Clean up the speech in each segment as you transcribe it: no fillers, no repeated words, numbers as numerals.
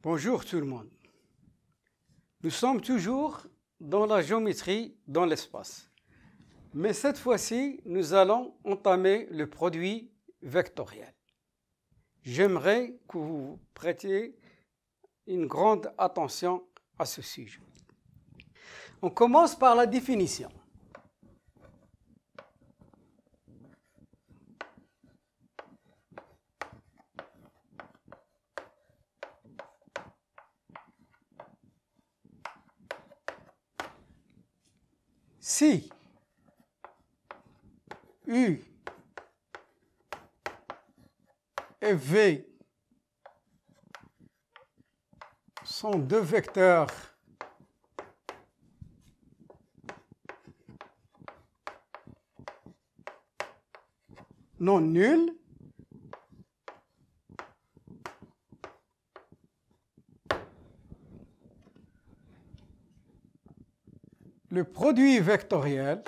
Bonjour tout le monde. Nous sommes toujours dans la géométrie dans l'espace. Mais cette fois-ci, nous allons entamer le produit vectoriel. J'aimerais que vous prêtiez une grande attention à ce sujet. On commence par la définition. Si U et V sont deux vecteurs non nuls, le produit vectoriel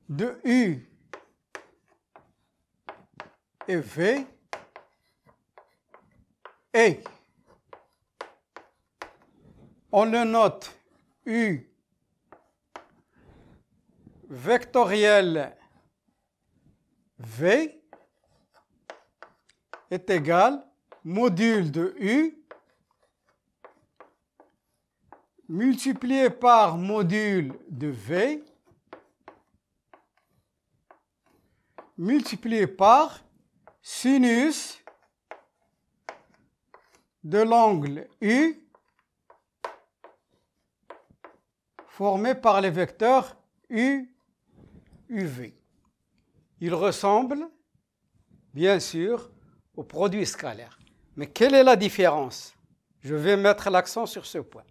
de U et V est, on le note, U vectoriel V est égal module de U multiplié par module de V multiplié par sinus de l'angle U formé par les vecteurs U, UV. Il ressemble, bien sûr, au produit scalaire. Mais quelle est la différence? Je vais mettre l'accent sur ce point.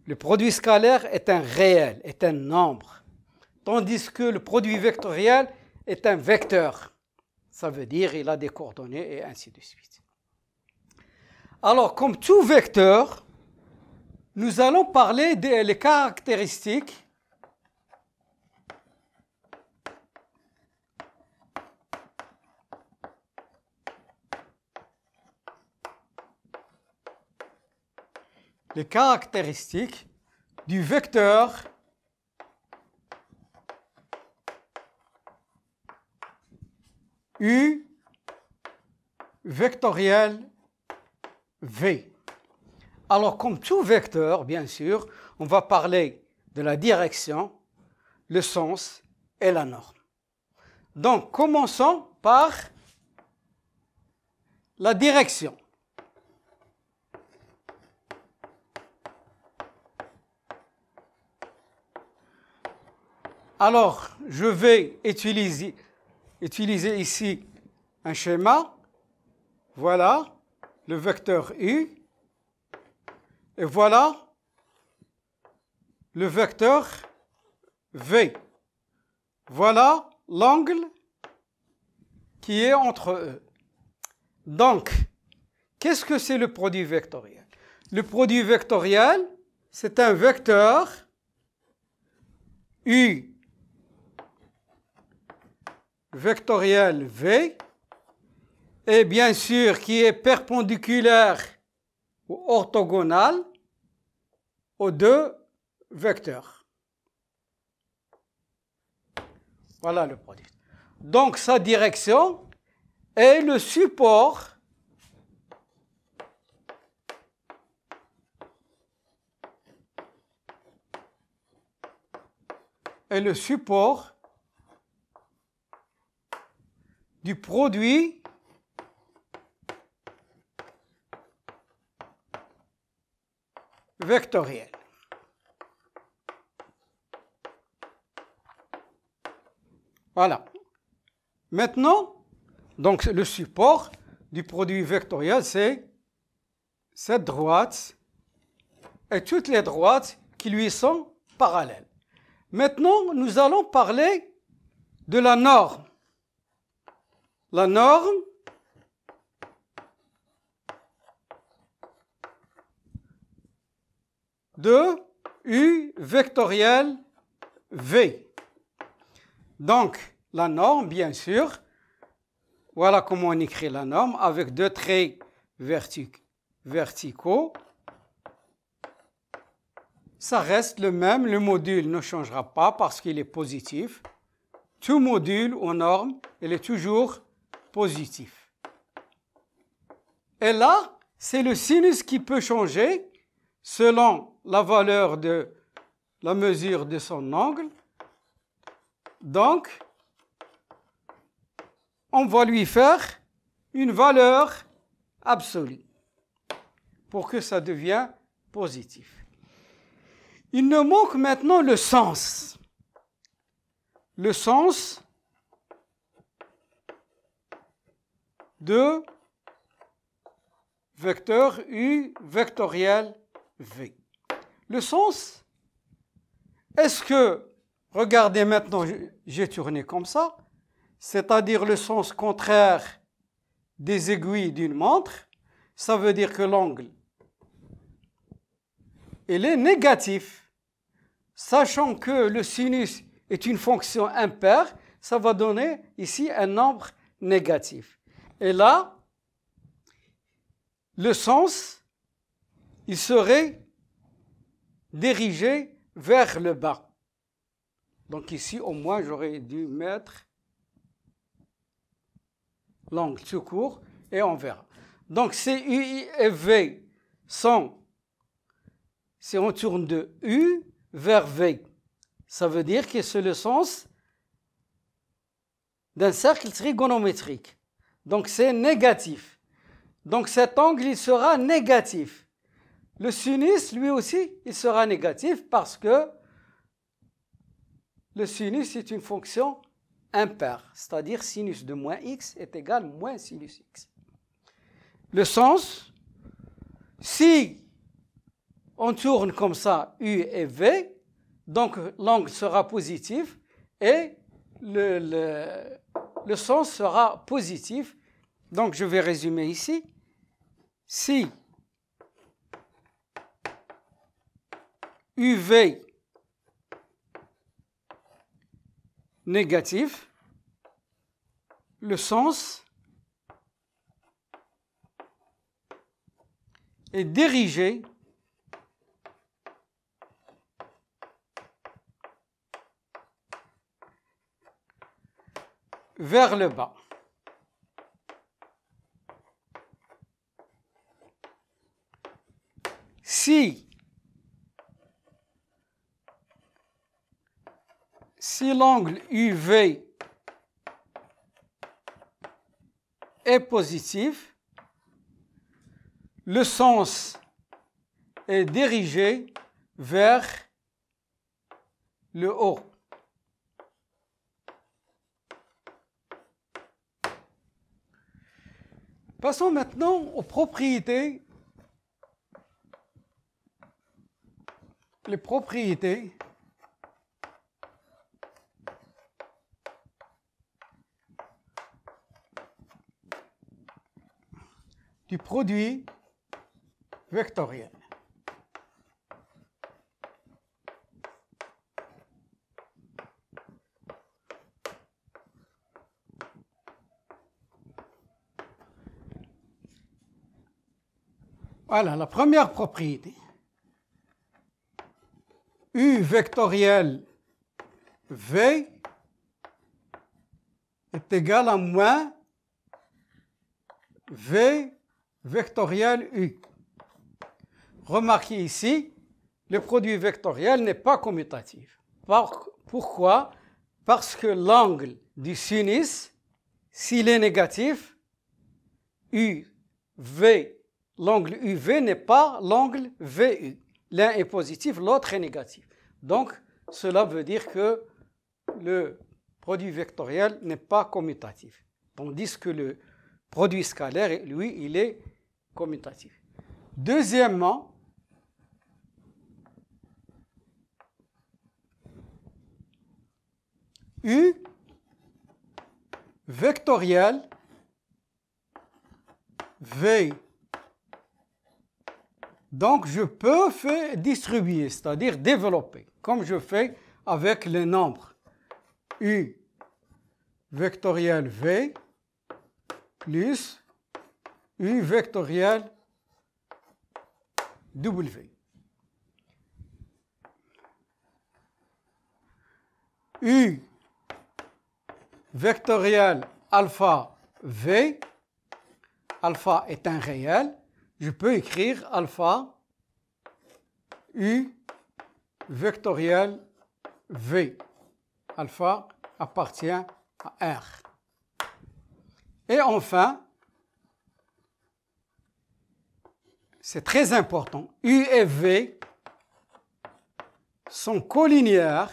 Le produit scalaire est un réel, est un nombre, tandis que le produit vectoriel est un vecteur. Ça veut dire qu'il a des coordonnées et ainsi de suite. Alors, comme tout vecteur, nous allons parler des caractéristiques du vecteur U vectoriel V. Alors, comme tout vecteur, bien sûr, on va parler de la direction, le sens et la norme. Donc, commençons par la direction. Alors, je vais utiliser ici un schéma. Voilà le vecteur U. Et voilà le vecteur V. Voilà l'angle qui est entre eux. Donc, qu'est-ce que c'est le produit vectoriel? Le produit vectoriel, c'est un vecteur U vectoriel V, et bien sûr qui est perpendiculaire ou orthogonal aux deux vecteurs. Voilà le produit. Donc sa direction est le support du produit vectoriel. Voilà. Maintenant, donc le support du produit vectoriel, c'est cette droite et toutes les droites qui lui sont parallèles. Maintenant, nous allons parler de la norme. La norme de U vectoriel V. Donc, la norme, bien sûr, voilà comment on écrit la norme, avec deux traits verticaux. Ça reste le même, le module ne changera pas parce qu'il est positif. Tout module aux normes, il est toujours positif. Et là, c'est le sinus qui peut changer selon la valeur de la mesure de son angle. Donc, on va lui faire une valeur absolue pour que ça devienne positif. Il nous manque maintenant le sens. Le sens de vecteur U vectoriel V. Le sens, est-ce que, regardez maintenant, j'ai tourné comme ça, c'est-à-dire le sens contraire des aiguilles d'une montre, ça veut dire que l'angle, il est négatif. Sachant que le sinus est une fonction impaire, ça va donner ici un nombre négatif. Et là, le sens, il serait dirigé vers le bas. Donc ici, au moins, j'aurais dû mettre l'angle tout court et on verra. Donc ces UI et V sont, si on tourne de U vers V, ça veut dire que c'est le sens d'un cercle trigonométrique. Donc c'est négatif. Donc cet angle, il sera négatif. Le sinus, lui aussi, il sera négatif parce que le sinus est une fonction impaire, c'est-à-dire sinus de moins x est égal à moins sinus x. Le sens, si on tourne comme ça U et V, donc l'angle sera positif et le sens sera positif. Donc je vais résumer ici. Si UV négatif, le sens est dirigé vers le bas. Si l'angle UV est positif, le sens est dirigé vers le haut. Passons maintenant aux propriétés. Les propriétés du produit vectoriel. Voilà la première propriété. U vectoriel V est égal à moins V vectoriel U. Remarquez ici, le produit vectoriel n'est pas commutatif. Pourquoi? Parce que l'angle du sinus, s'il est négatif, l'angle UV n'est pas l'angle VU. L'un est positif, l'autre est négatif. Donc, cela veut dire que le produit vectoriel n'est pas commutatif. Tandis que le produit scalaire, lui, il est commutatif. Deuxièmement, U vectoriel V Donc, je peux faire distribuer, c'est-à-dire développer, comme je fais avec les nombres U vectoriel V plus U vectoriel W. U vectoriel alpha V, alpha est un réel, je peux écrire alpha U vectoriel V. Alpha appartient à R. Et enfin, c'est très important, U et V sont collinéaires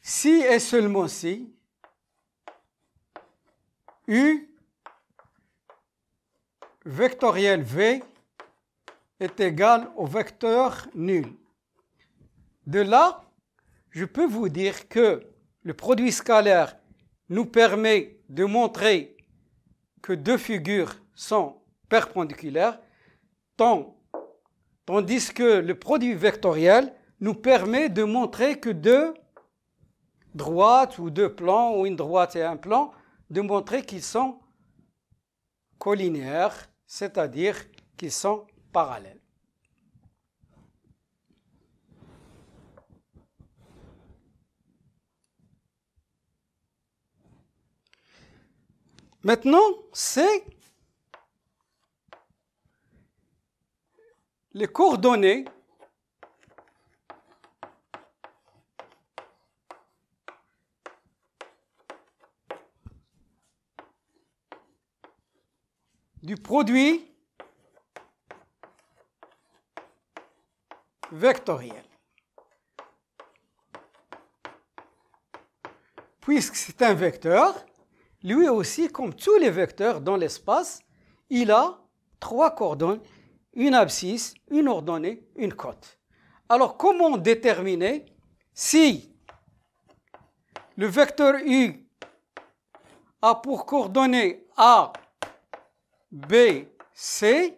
si et seulement si U vectoriel V est égal au vecteur nul. De là, je peux vous dire que le produit scalaire nous permet de montrer que deux figures sont perpendiculaires, tandis que le produit vectoriel nous permet de montrer que deux droites ou deux plans, ou une droite et un plan, de montrer qu'ils sont collinéaires, c'est-à-dire qu'ils sont parallèles. Maintenant, c'est les coordonnées du produit vectoriel. Puisque c'est un vecteur, lui aussi, comme tous les vecteurs dans l'espace, il a trois coordonnées, une abscisse, une ordonnée, une cote. Alors, comment déterminer si le vecteur U a pour coordonnées A, B, C,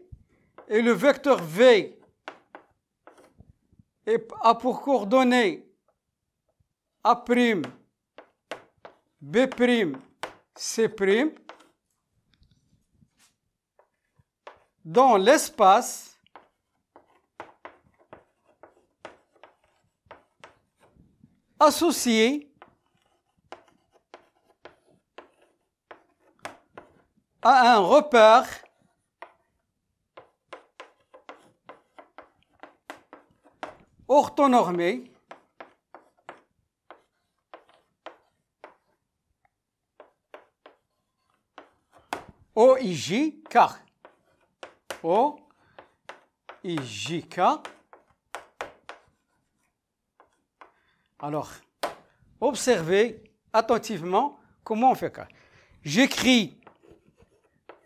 et le vecteur V a pour coordonnées A', B', C', dans l'espace associé à un repère orthonormé OIJK. OIJK. Alors, observez attentivement comment on fait ça. J'écris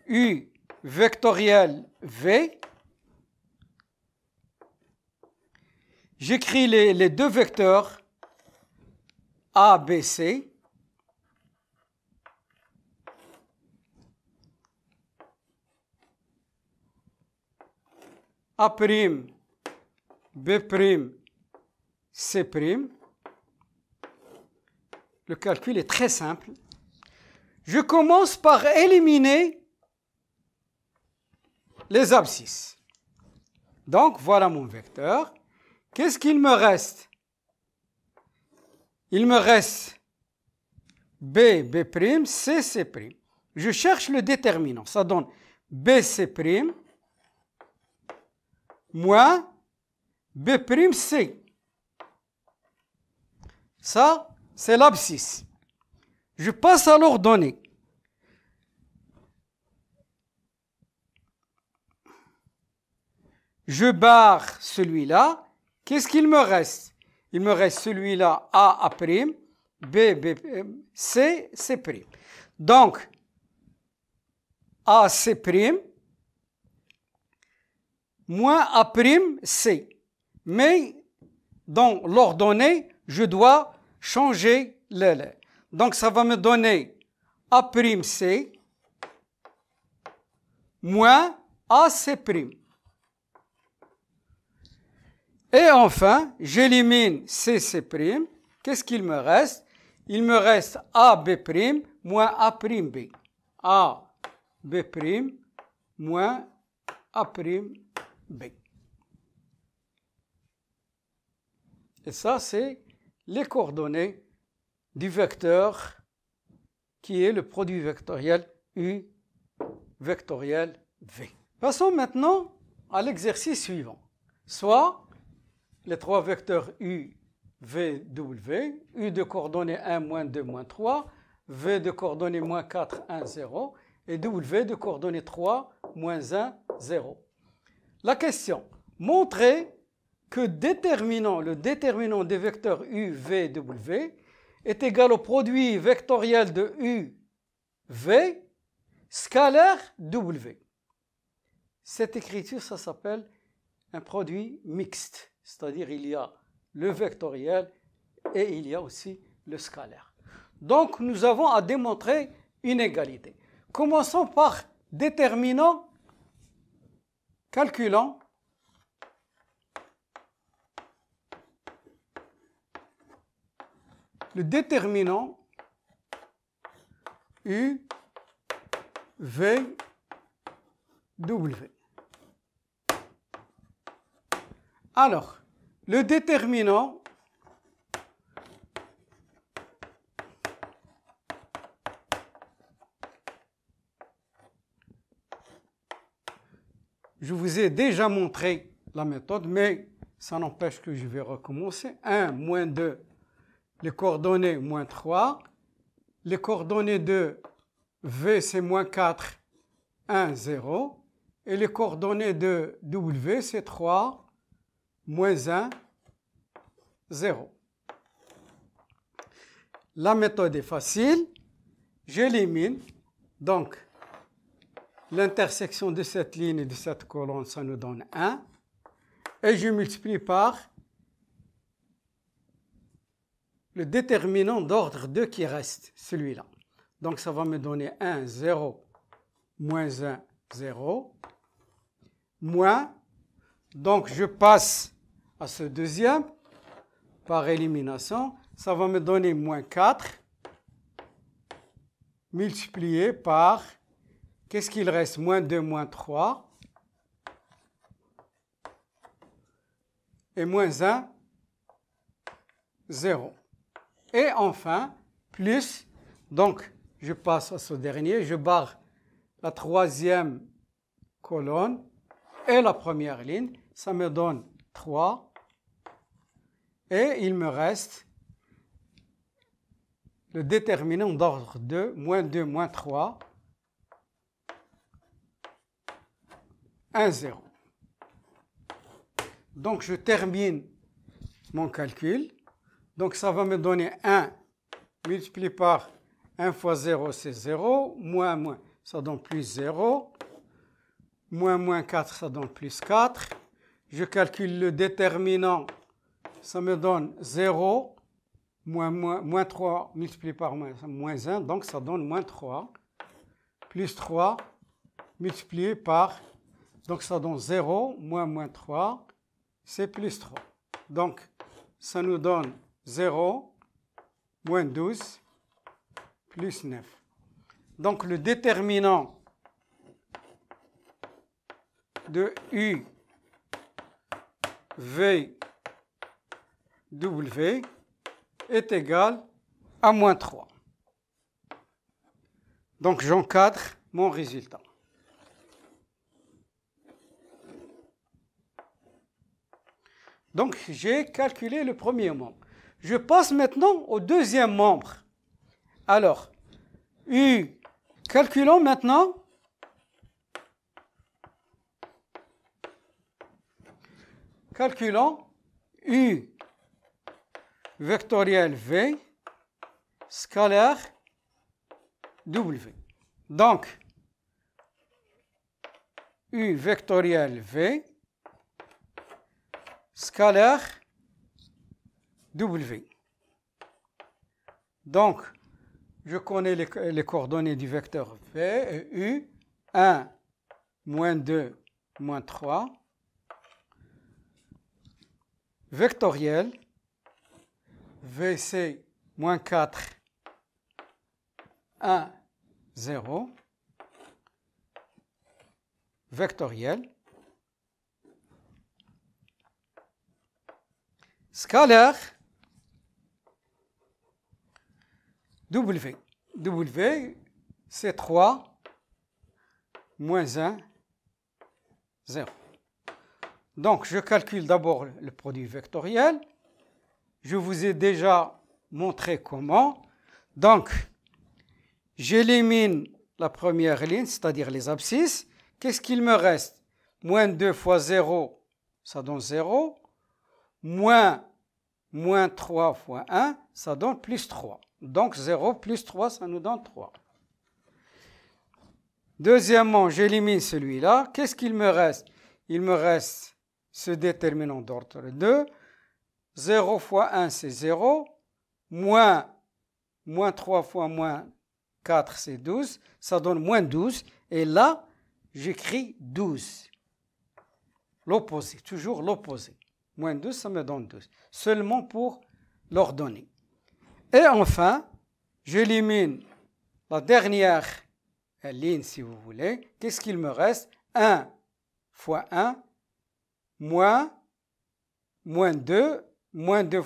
U vectoriel V. J'écris les deux vecteurs A, B, C. A', B', C'. Le calcul est très simple. Je commence par éliminer les abscisses. Donc, voilà mon vecteur. Qu'est-ce qu'il me reste? Il me reste B, B', C, C'. Je cherche le déterminant. Ça donne BC' moins B', C. Ça, c'est l'abscisse. Je passe à l'ordonnée. Je barre celui-là. Qu'est-ce qu'il me reste? Il me reste celui-là A', B', C, C'. Donc, A, C', moins A', C. Mais dans l'ordonnée, je dois changer les lettres. Donc, ça va me donner A'C moins AC'. Et enfin, j'élimine CC'. Qu'est-ce qu'il me reste? Il me reste AB' moins A'B. AB' moins A'B. Et ça, c'est les coordonnées du vecteur qui est le produit vectoriel U vectoriel V. Passons maintenant à l'exercice suivant. Soit les trois vecteurs U, V, W, U de coordonnées 1, moins 2, moins 3, V de coordonnées moins 4, 1, 0, et W de coordonnées 3, moins 1, 0. La question, montrez que le déterminant des vecteurs U, V, W est égal au produit vectoriel de U, V, scalaire W. Cette écriture, ça s'appelle un produit mixte, c'est-à-dire il y a le vectoriel et il y a aussi le scalaire. Donc, nous avons à démontrer une égalité. Commençons par déterminant, calculant le déterminant U, V, W. Alors, le déterminant je vous ai déjà montré la méthode, mais ça n'empêche que je vais recommencer. 1, moins 2, les coordonnées moins 3, les coordonnées de V c'est moins 4, 1, 0, et les coordonnées de W c'est 3, moins 1, 0. La méthode est facile. J'élimine donc l'intersection de cette ligne et de cette colonne, ça nous donne 1. Et je multiplie par le déterminant d'ordre 2 qui reste, celui-là. Donc ça va me donner 1, 0, moins 1, 0, moins, donc je passe à ce deuxième, par élimination, ça va me donner moins 4, multiplié par, qu'est-ce qu'il reste? Moins 2, moins 3, et moins 1, 0. Et enfin, plus, donc je passe à ce dernier, je barre la troisième colonne et la première ligne, ça me donne 3, et il me reste le déterminant d'ordre 2, moins 2, moins 3, 1, 0. Donc je termine mon calcul. Donc ça va me donner 1 multiplié par 1 fois 0, c'est 0, moins, moins, ça donne plus 0, moins 4, ça donne plus 4. Je calcule le déterminant, ça me donne 0, moins 3 multiplié par moins 1, donc ça donne moins 3, plus 3 multiplié par, donc ça donne 0, moins 3, c'est plus 3. Donc ça nous donne 0, moins 12, plus 9. Donc le déterminant de U, V, W est égal à moins 3. Donc j'encadre mon résultat. Donc j'ai calculé le premier membre. Je passe maintenant au deuxième membre. Alors, U, calculons maintenant U vectoriel V scalaire W. Donc, U vectoriel V scalaire W. Donc, je connais les coordonnées du vecteur V et U. 1, moins 2, moins 3. Vectoriel. VC, moins 4, 1, 0. Vectoriel. Scalaire. W. W, c'est 3, moins 1, 0. Donc, je calcule d'abord le produit vectoriel. Je vous ai déjà montré comment. Donc, j'élimine la première ligne, c'est-à-dire les abscisses. Qu'est-ce qu'il me reste? Moins 2 fois 0, ça donne 0. Moins 3 fois 1, ça donne plus 3. Donc 0 plus 3, ça nous donne 3. Deuxièmement, j'élimine celui-là. Qu'est-ce qu'il me reste? Il me reste ce déterminant d'ordre 2. 0 fois 1, c'est 0. Moins 3 fois moins 4, c'est 12. Ça donne moins 12. Et là, j'écris 12. L'opposé, toujours l'opposé. Moins 12, ça me donne 12. Seulement pour l'ordonnée. Et enfin, j'élimine la dernière ligne, si vous voulez. Qu'est-ce qu'il me reste? 1 fois 1, moins 2. Moins 2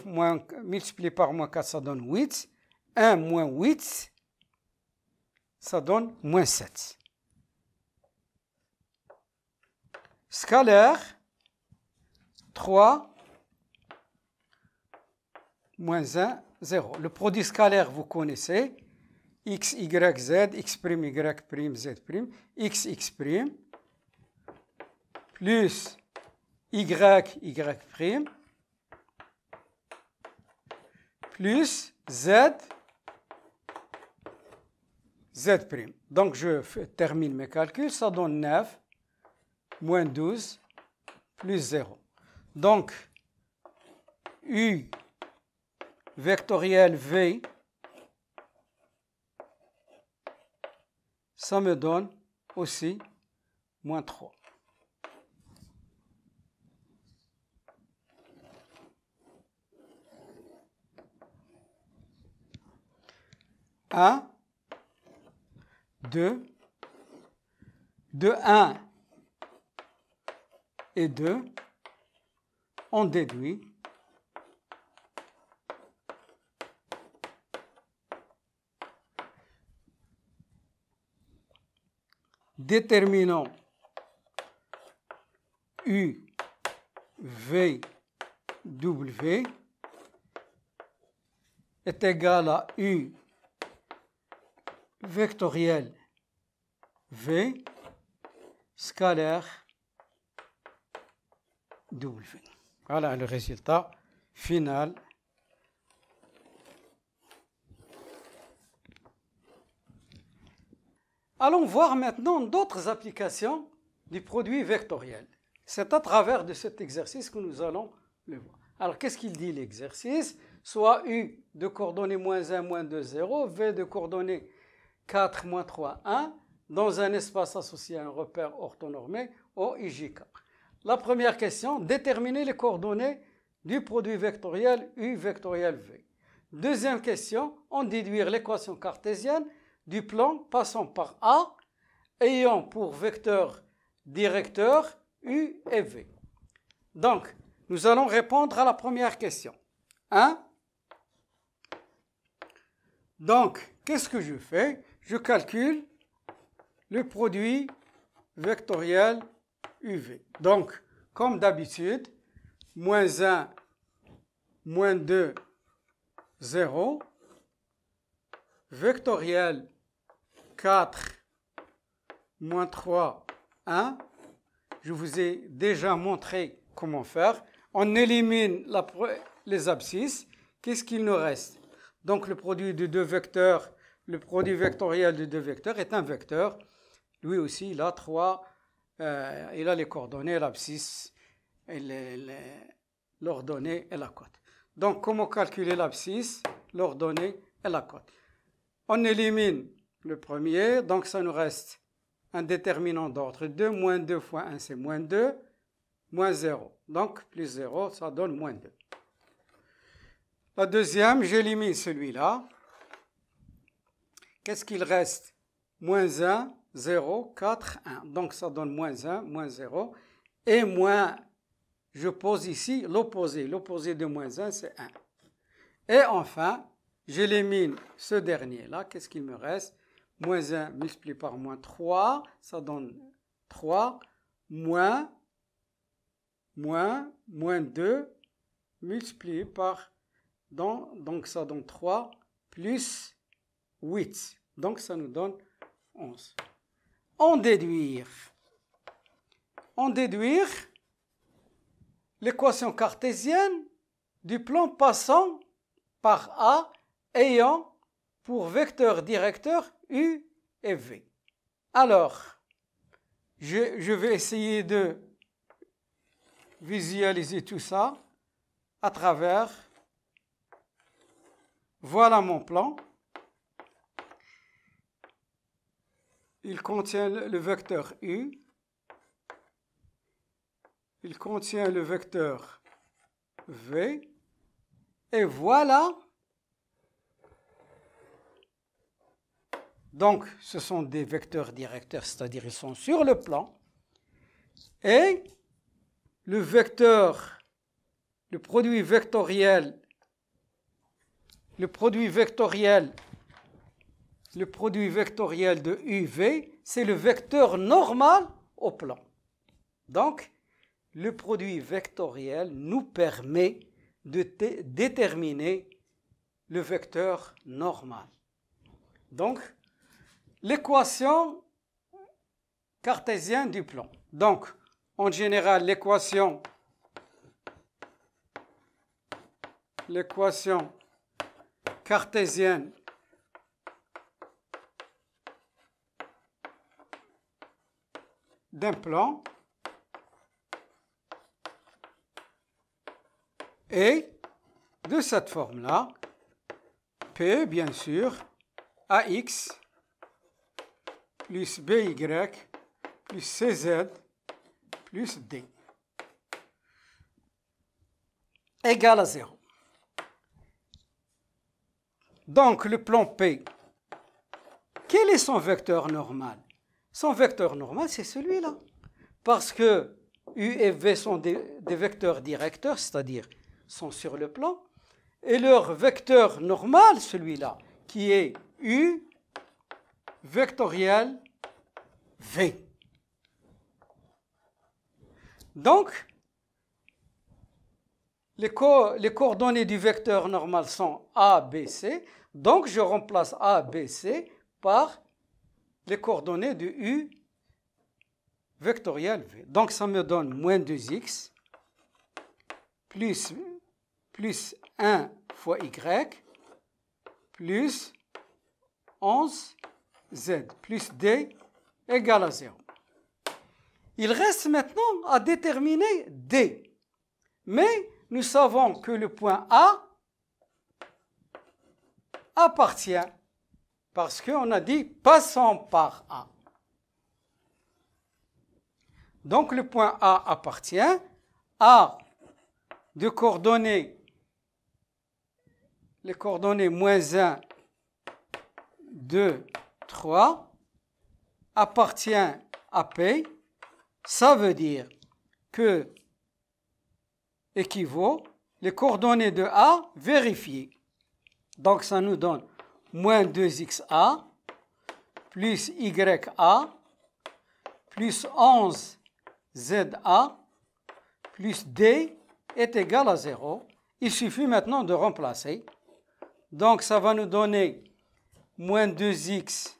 multiplié par moins 4, ça donne 8. 1 moins 8, ça donne moins 7. Scalaire, 3, moins 1, 0. Le produit scalaire, vous connaissez. X, Y, Z, X', Y', Z', X, X', plus Y, Y', plus Z, Z'. Donc, je termine mes calculs. Ça donne 9, moins 12, plus 0. Donc, U vectoriel V, ça me donne aussi moins 3. Un, 2, de 1 et 2, on déduit. Déterminant U, V, W est égal à U vectoriel V scalaire W. Voilà le résultat final. Allons voir maintenant d'autres applications du produit vectoriel. C'est à travers de cet exercice que nous allons le voir. Alors, qu'est-ce qu'il dit l'exercice? Soit U de coordonnées moins 1, moins 2, 0, V de coordonnées 4, moins 3, 1, dans un espace associé à un repère orthonormé OIJK. La première question, déterminer les coordonnées du produit vectoriel U vectoriel V. Deuxième question, en déduire l'équation cartésienne du plan passant par A, ayant pour vecteur directeur U et V. Donc, nous allons répondre à la première question. 1. Donc, qu'est-ce que je fais? Je calcule le produit vectoriel UV. Donc, comme d'habitude, moins 1, moins 2, 0. Vectoriel 4, moins 3, 1. Je vous ai déjà montré comment faire. On élimine les abscisses. Qu'est-ce qu'il nous reste? Donc le produit de deux vecteurs, le produit vectoriel de deux vecteurs est un vecteur. Lui aussi, il a il a les coordonnées, l'abscisse, l'ordonnée et la cote. Donc comment calculer l'abscisse, l'ordonnée et la cote? On élimine le premier, donc ça nous reste un déterminant d'ordre 2, moins 2 fois 1, c'est moins 2, moins 0. Donc, plus 0, ça donne moins 2. La deuxième, j'élimine celui-là. Qu'est-ce qu'il reste? Moins 1, 0, 4, 1. Donc, ça donne moins 1, moins 0. Et moins, je pose ici l'opposé. L'opposé de moins 1, c'est 1. Et enfin, j'élimine ce dernier-là. Qu'est-ce qu'il me reste? Moins 1 multiplié par moins 3, ça donne 3, moins 2 multiplié par, donc ça donne 3, plus 8. Donc ça nous donne 11. En déduire l'équation cartésienne du plan passant par A ayant pour vecteur directeur U et V. Alors, je vais essayer de visualiser tout ça à travers, voilà mon plan. Il contient le vecteur U, il contient le vecteur V, et voilà. Donc, ce sont des vecteurs directeurs, c'est-à-dire ils sont sur le plan. Et le vecteur, le produit vectoriel de UV, c'est le vecteur normal au plan. Donc, le produit vectoriel nous permet de déterminer le vecteur normal. Donc, l'équation cartésienne du plan. Donc, en général, l'équation cartésienne d'un plan est de cette forme-là. P, bien sûr, AX plus BY plus CZ plus D égale à 0. Donc, le plan P, quel est son vecteur normal? Son vecteur normal, c'est celui-là. Parce que U et V sont des vecteurs directeurs, c'est-à-dire sont sur le plan, et leur vecteur normal, celui-là, qui est U vectoriel V. Donc, les coordonnées du vecteur normal sont A, B, C. Donc, je remplace A, B, C par les coordonnées de U vectoriel V. Donc, ça me donne moins 2x plus 1 fois Y plus 11Z plus D égale à 0. Il reste maintenant à déterminer D. Mais nous savons que le point A appartient, parce qu'on a dit passant par A. Donc le point A appartient à de coordonnées, les coordonnées moins 1, 2, 3, appartient à P. Ça veut dire que équivaut les coordonnées de A vérifiées. Donc ça nous donne moins 2xa plus ya plus 11za plus d est égal à 0. Il suffit maintenant de remplacer. Donc ça va nous donner moins 2x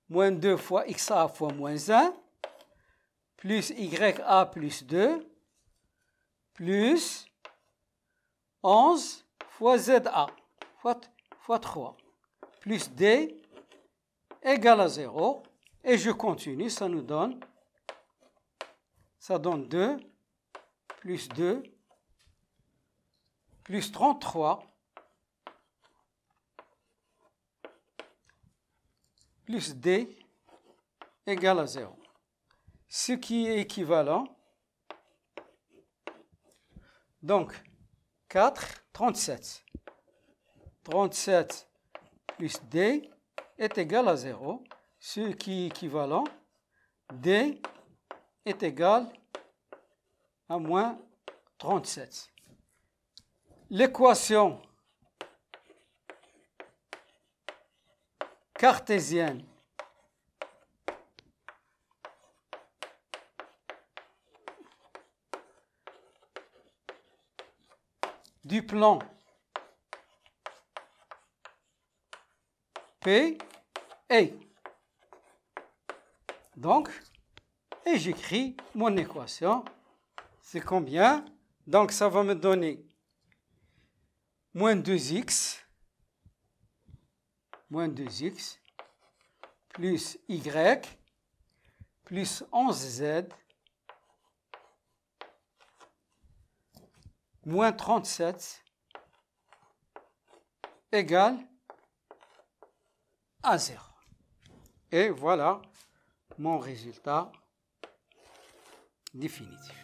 moins 2 fois xa fois moins 1 plus ya plus 2 plus 11 fois za fois 3 plus d égale à 0. Et je continue, ça donne 2 plus 2 plus 33 plus D égale à 0. Ce qui est équivalent. Donc, 4, 37. 37 plus D est égal à 0. Ce qui est équivalent. D est égal à moins 37. L'équation cartésienne du plan P est. Donc, et j'écris mon équation. C'est combien? Donc, ça va me donner moins 2x plus y plus 11z moins 37 égale à 0. Et voilà mon résultat définitif.